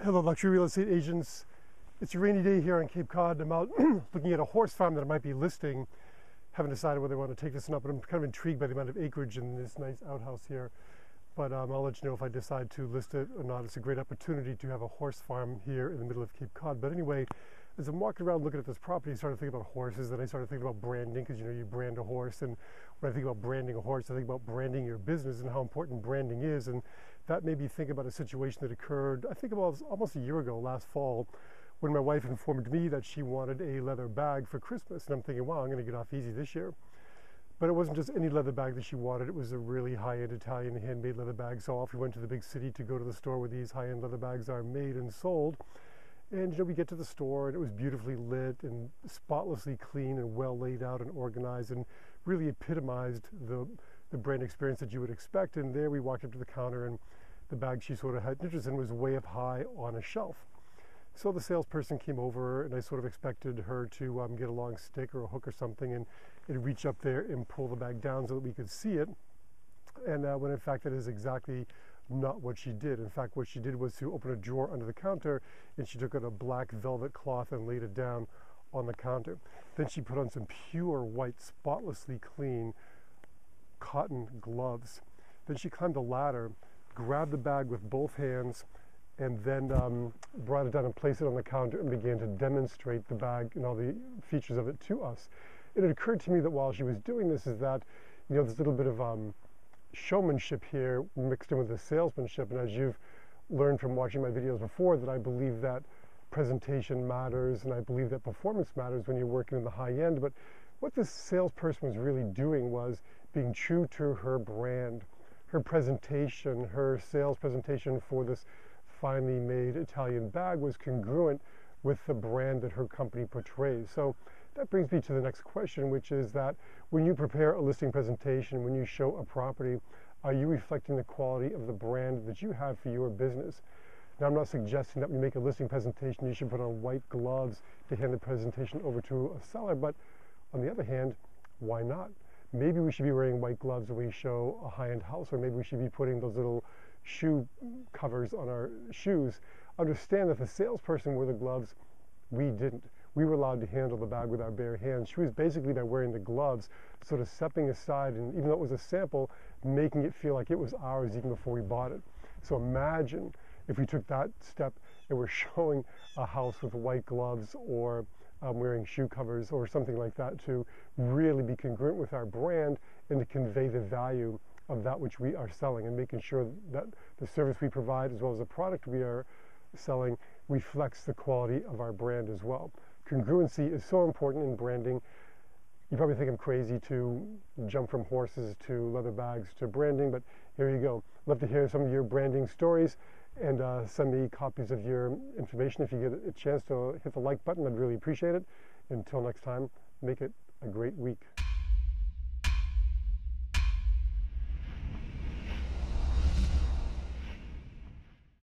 Hello, luxury real estate agents. It's a rainy day here on Cape Cod. I'm out looking at a horse farm that I might be listing. Haven't decided whether I want to take this or not, but I'm kind of intrigued by the amount of acreage in this nice outhouse here. But I'll let you know if I decide to list it or not. It's a great opportunity to have a horse farm here in the middle of Cape Cod. But anyway, as I'm walking around looking at this property, I started thinking about horses, and I started thinking about branding, because you brand a horse. And when I think about branding a horse, I think about branding your business and how important branding is. And that made me think about a situation that occurred, I think about almost a year ago, last fall, when my wife informed me that she wanted a leather bag for Christmas. And I'm thinking, wow, I'm going to get off easy this year. But it wasn't just any leather bag that she wanted. It was a really high-end Italian handmade leather bag. So off we went to the big city to go to the store where these high-end leather bags are made and sold. And we get to the store, and it was beautifully lit and spotlessly clean and well laid out and organized, and really epitomized the brand experience that you would expect. And there we walked up to the counter, and the bag she sort of had interest in was way up high on a shelf. So the salesperson came over, and I sort of expected her to get a long stick or a hook or something and reach up there and pull the bag down so that we could see it. And when in fact that is exactly not what she did. In fact, what she did was to open a drawer under the counter, and she took out a black velvet cloth and laid it down on the counter. Then she put on some pure white, spotlessly clean cotton gloves. Then she climbed a ladder, grabbed the bag with both hands, and then brought it down and placed it on the counter and began to demonstrate the bag and all the features of it to us. It occurred to me that while she was doing this, is that this little bit of showmanship here mixed in with the salesmanship. And as you've learned from watching my videos before, that I believe that presentation matters, and I believe that performance matters when you're working in the high end. But what this salesperson was really doing was being true to her brand. Her presentation, her sales presentation for this finely made Italian bag was congruent with the brand that her company portrays. So that brings me to the next question, which is that when you prepare a listing presentation, when you show a property, are you reflecting the quality of the brand that you have for your business? Now, I'm not suggesting that when you make a listing presentation, you should put on white gloves to hand the presentation over to a seller, but on the other hand, why not? Maybe we should be wearing white gloves when we show a high-end house, or maybe we should be putting those little shoe covers on our shoes. Understand that the salesperson wore the gloves, we didn't. We were allowed to handle the bag with our bare hands. She was basically, by wearing the gloves, sort of stepping aside, and even though it was a sample, making it feel like it was ours even before we bought it. So imagine if we took that step and we're showing a house with white gloves, or wearing shoe covers or something like that, to really be congruent with our brand and to convey the value of that which we are selling, and making sure that the service we provide as well as the product we are selling reflects the quality of our brand as well. Congruency is so important in branding. You probably think I'm crazy to jump from horses to leather bags to branding, but here you go. Love to hear some of your branding stories, and send me copies of your information. If you get a chance to hit the like button, I'd really appreciate it. Until next time, make it a great week.